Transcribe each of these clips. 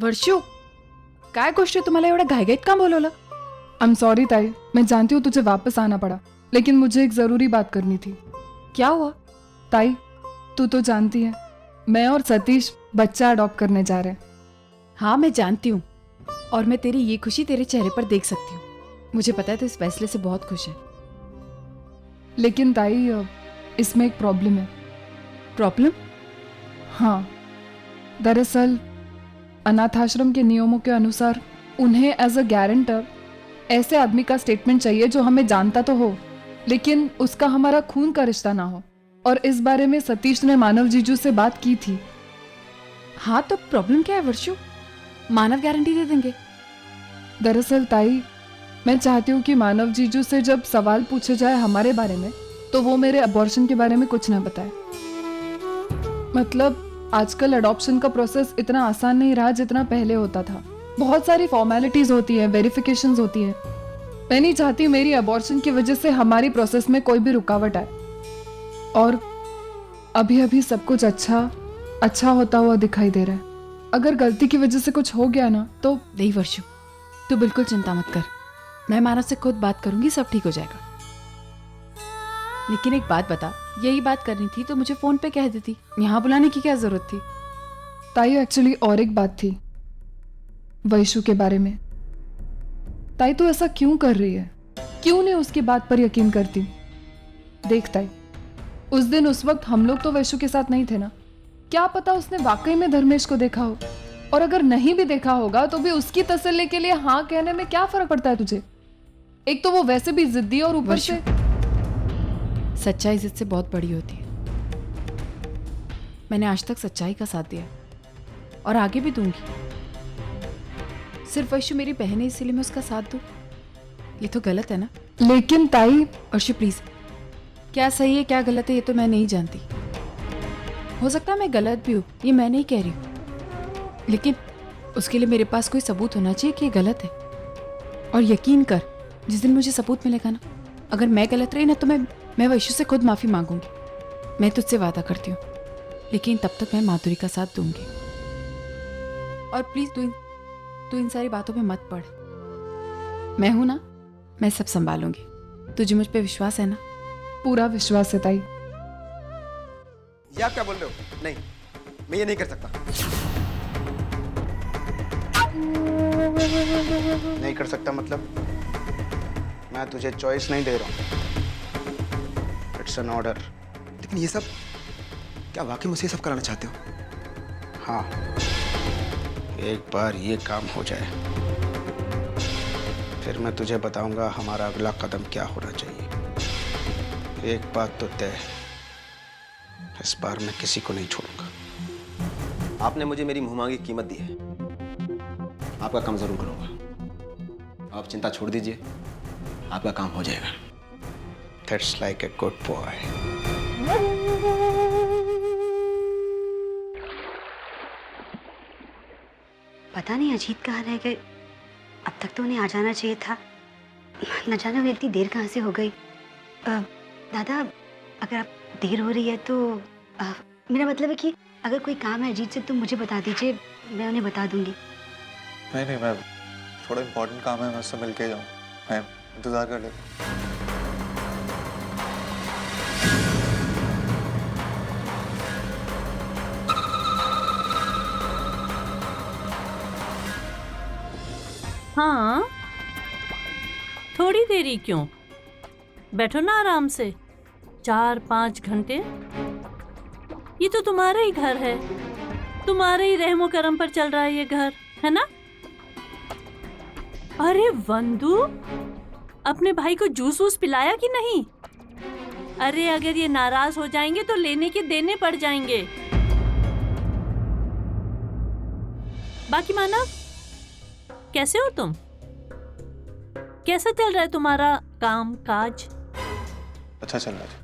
वर्षू, काय गोष्ट तुम्हाला एवढ्या घाईघाईत का बोलवलं? आई एम सॉरी ताई, मैं जानती हूँ तुझे वापस आना पड़ा, लेकिन मुझे एक ज़रूरी बात करनी थी। क्या हुआ? ताई, तू तो जानती है मैं और सतीश बच्चा अडॉप्ट करने जा रहे हैं। हाँ, मैं जानती हूँ और मैं तेरी ये खुशी तेरे चेहरे पर देख सकती हूँ। मुझे पता है तू इस फैसले से बहुत खुश है। लेकिन ताई, इसमें एक प्रॉब्लम है। प्रॉब्लम? हाँ, दरअसल अनाथ आश्रम के नियमों के अनुसार उन्हें एज अ गारंटर ऐसे आदमी का स्टेटमेंट चाहिए जो हमें जानता तो हो, लेकिन उसका हमारा खून का रिश्ता ना हो। और इस बारे में सतीश ने मानव जीजू से बात की थी। हाँ, तो प्रॉब्लम क्या है वर्षू? मानव गारंटी दे देंगे। दरअसल ताई, मैं चाहती हूँ कि मानव जीजू से जब सवाल पूछे जाए हमारे बारे में, तो वो मेरे अबॉर्शन के बारे में कुछ ना बताए। मतलब आजकल अडॉप्शन का प्रोसेस इतना आसान नहीं रहा जितना पहले होता था। बहुत सारी फॉर्मेलिटीज होती है, वेरिफिकेशंस होती है। मैं नहीं चाहती मेरी अबॉर्शन की वजह से हमारी प्रोसेस में कोई भी रुकावट आए। और अभी अभी सब कुछ अच्छा होता हुआ दिखाई दे रहा है। अगर गलती की वजह से कुछ हो गया ना तो। नहीं वर्षु, तू बिल्कुल चिंता मत कर। मैं मानव से खुद बात करूंगी, सब ठीक हो जाएगा। लेकिन एक बात बता, यही बात करनी थी तो मुझे फोन पे कह देती, यहाँ बुलाने की क्या जरूरत थी? ताई, एक्चुअली और एक बात थी वैशु के बारे में। ताई, तू ऐसा क्यों कर रही है? क्यों नहीं उसकी बात पर यकीन करती? देख ताई, उस दिन उस वक्त हम लोग तो वैशु के साथ नहीं थे ना। क्या पता उसने वाकई में धर्मेश को देखा हो, और अगर नहीं भी देखा होगा तो भी उसकी तसल्ली के लिए हाँ कहने में क्या फर्क पड़ता है तुझे? एक तो वो वैसे भी जिद्दी और ऊपर से। सच्चाई जिद से बहुत बड़ी होती है। मैंने आज तक सच्चाई का साथ दिया और आगे भी दूंगी। सिर्फ वैशु मेरी बहन है इसलिए मैं उसका साथ दूं? ये तो गलत है ना? लेकिन ताई। वर्षु प्लीज, क्या सही है क्या गलत है ये तो मैं नहीं जानती। हो सकता है मैं गलत भी हूँ, ये मैं नहीं कह रही हूँ, लेकिन उसके लिए मेरे पास कोई सबूत होना चाहिए कि ये गलत है। और यकीन कर, जिस दिन मुझे सबूत मिलेगा ना, अगर मैं गलत रही ना तो मैं वैशु से खुद माफी मांगूंगी। मैं तुझसे वादा करती हूँ, लेकिन तब तक मैं माधुरी का साथ दूंगी। और प्लीज तू इन सारी बातों पे मत पड़। मैं हूं ना, मैं सब संभालूंगी। तुझे मुझ पे विश्वास है ना? पूरा विश्वास है ताई। या क्या बोल रहे हो? नहीं, मैं ये नहीं कर सकता। नहीं कर सकता मतलब? मैं तुझे चॉइस नहीं दे रहा हूं, इट्स एन ऑर्डर। लेकिन ये सब क्या वाकई मुझसे सब कराना चाहते हो? हाँ, एक बार ये काम हो जाए फिर मैं तुझे बताऊंगा हमारा अगला कदम क्या होना चाहिए। एक बात तो तय है, इस बार मैं किसी को नहीं छोड़ूंगा। आपने मुझे मेरी मुंह मांगी कीमत दी है, आपका काम जरूर करूंगा। आप चिंता छोड़ दीजिए, आपका काम हो जाएगा। That's like a good boy. पता नहीं अजीत कहाँ रह गए। अब तक तो उन्हें आ जाना चाहिए था, न जाने उन्हें इतनी देर कहाँ से हो गई। दादा, अगर आप देर हो रही है तो मेरा मतलब है कि अगर कोई काम है अजीत से तो मुझे बता दीजिए, मैं उन्हें बता दूंगी। नहीं, मैं थोड़ा इम्पोर्टेंट काम है, मैं उससे मिल के जाऊँ। मैं इंतज़ार कर लेता हूँ। हाँ, थोड़ी देरी क्यों? बैठो ना आराम से। 4-5 घंटे। ये तो तुम्हारा ही घर है, तुम्हारे ही रहमो करम पर चल रहा है ये घर, है ना? अरे वंदू, अपने भाई को जूस वूस पिलाया कि नहीं? अरे अगर ये नाराज हो जाएंगे तो लेने के देने पड़ जाएंगे। बाकी मानव, कैसे हो तुम? कैसा चल रहा है तुम्हारा काम काज? अच्छा चल रहा है।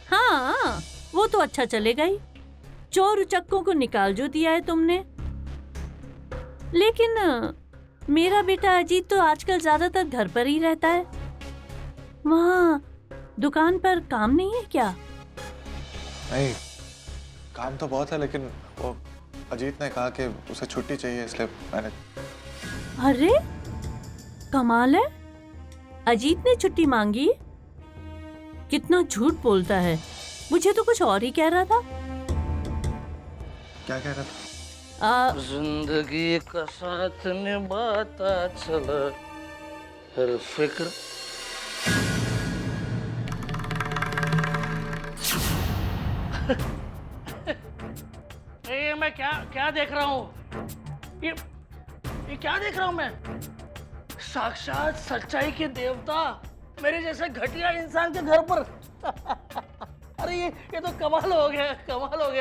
हाँ, वो तो अच्छा चलेगा ही। चोर उचक्कों को निकाल जो दिया है तुमने। लेकिन मेरा बेटा अजीत तो आजकल ज्यादातर घर पर ही रहता है। वहाँ दुकान पर काम नहीं है क्या? नहीं, काम तो बहुत है, लेकिन वो अजीत ने कहा कि उसे छुट्टी चाहिए, इसलिए मैंने। अरे कमाल है, अजीत ने छुट्टी मांगी? कितना झूठ बोलता है, मुझे तो कुछ और ही कह रहा था। क्या कह रहा था? जिंदगी का साथ निभाता चला हर फिक्र। ये मैं क्या क्या देख रहा हूँ? ये क्या देख रहा हूँ मैं? साक्षात सच्चाई के देवता मेरे जैसे घटिया इंसान के घर पर। अरे ये तो कमाल हो गया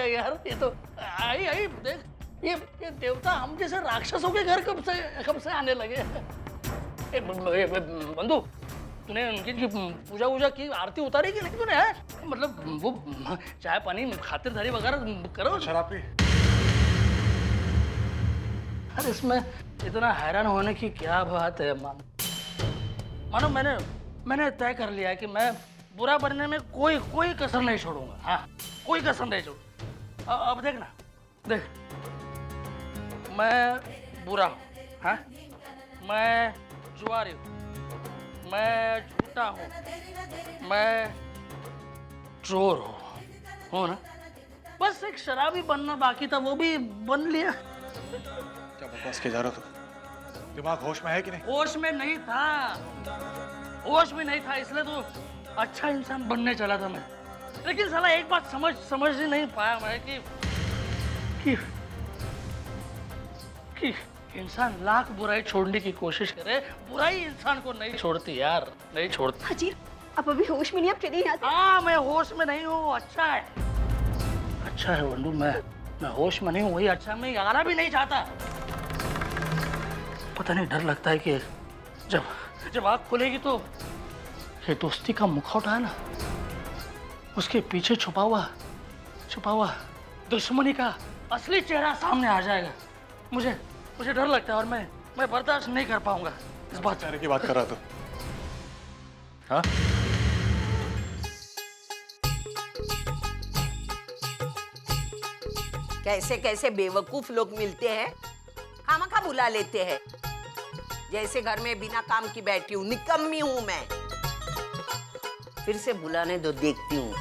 यार। ये तो आई देख, ये देवता हम जैसे राक्षसों के घर कब से आने लगे। बंधु, तूने उनकी पूजा वूजा की, आरती उतारी कि नहीं तूने? है मतलब वो चाय पानी खातिरदारी वगैरह करो। शराब पी। अरे इसमें इतना हैरान होने की क्या बात है? मानो मैंने तय कर लिया है कि मैं बुरा बनने में कोई कसर नहीं छोड़ूंगा। हाँ, कोई कसर नहीं छोड़ूंगा। अब देखना, देख, मैं बुरा हूँ, हाँ, मैं जुआरी हूँ, मैं झूठा हूँ, मैं चोर हूँ ना। बस एक शराबी बनना बाकी था, वो भी बन लिया। क्या बकवास किया जा रहा था? दिमाग होश में है कि नहीं? होश में नहीं था, इसलिए तो अच्छा इंसान बनने चला था मैं। लेकिन साला एक बात समझ ही नहीं पाया मैं कि इंसान लाख बुराई छोड़ने की कोशिश करे, बुराई इंसान को नहीं छोड़ती यार, नहीं छोड़ती। हाजी, आप अभी होश में नहीं, आप चलिए यहाँ से। हाँ, मैं होश में नहीं हूँ। अच्छा है वंदू, मैं होश में नहीं हूँ, वही अच्छा। मैं आना भी नहीं चाहता। पता नहीं, डर लगता है कि जब आँख खुलेगी तो ये दोस्ती का मुखौटा है ना, उसके पीछे छुपा हुआ दुश्मनी का असली चेहरा सामने आ जाएगा। मुझे डर लगता है और मैं बर्दाश्त नहीं कर पाऊंगा इस बात। चेहरे की बात कर रहा था? हाँ, कैसे कैसे बेवकूफ लोग मिलते हैं, खामखा बुला लेते हैं। जैसे घर में बिना काम की बैठी हूँ, निकम्मी हूँ मैं। फिर से बुलाने दो, देखती हूँ।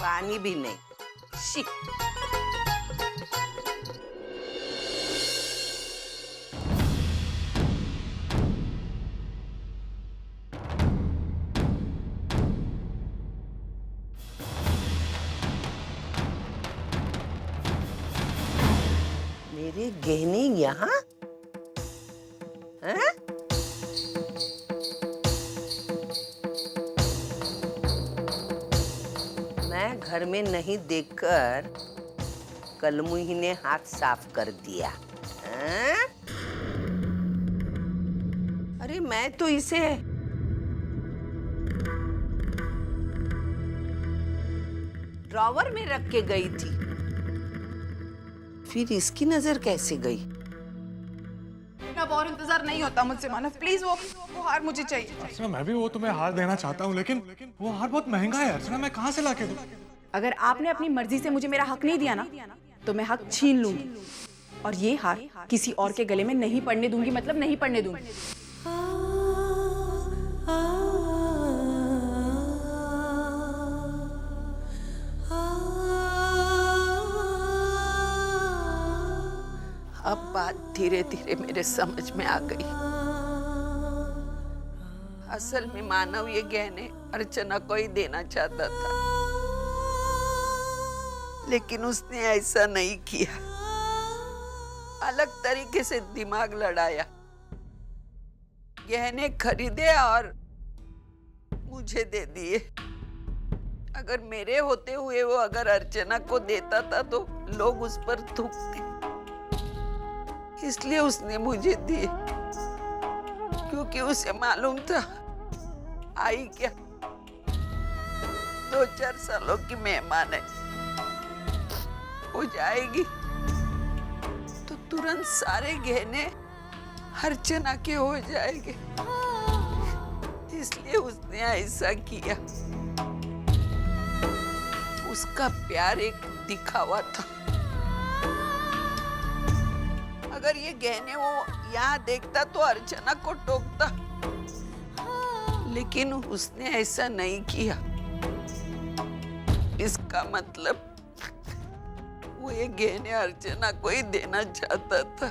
पानी भी नहीं। शी। मेरे गहने यहाँ हैं? मैं घर में नहीं देखकर कलमुही ने हाथ साफ कर दिया। हैं? अरे मैं तो इसे ड्रॉवर में रख के गई थी, फिर इसकी नजर कैसे गई? अब और इंतजार नहीं होता मुझसे मानव, प्लीज वो हार मुझे चाहिए। अर्चना, मैं भी वो तुम्हें हार देना चाहता हूँ, लेकिन वो हार बहुत महंगा है अर्चना, मैं कहाँ से लाके दूँ? अगर आपने अपनी मर्जी से मुझे मेरा हक नहीं दिया ना, तो मैं हक छीन लूंगी, और ये हार किसी और के गले में नहीं पड़ने दूंगी, मतलब नहीं पड़ने दूंगी। अब बात धीरे धीरे मेरे समझ में आ गई। असल में मानव ये गहने अर्चना को ही देना चाहता था, लेकिन उसने ऐसा नहीं किया। अलग तरीके से दिमाग लड़ाया, गहने खरीदे और मुझे दे दिए। अगर मेरे होते हुए वो अगर अर्चना को देता था तो लोग उस पर थूकते, इसलिए उसने मुझे दिए, क्योंकि उसे मालूम था आई क्या 2-4 सालों की मेहमान है, हो जाएगी तो तुरंत सारे गहने अर्चना के हो जाएंगे, इसलिए उसने ऐसा किया। उसका प्यार एक दिखावा था। अगर ये गहने वो यहाँ देखता तो अर्चना को टोकता, लेकिन उसने ऐसा नहीं किया। इसका मतलब वो ये गहने अर्चना को ही देना चाहता था।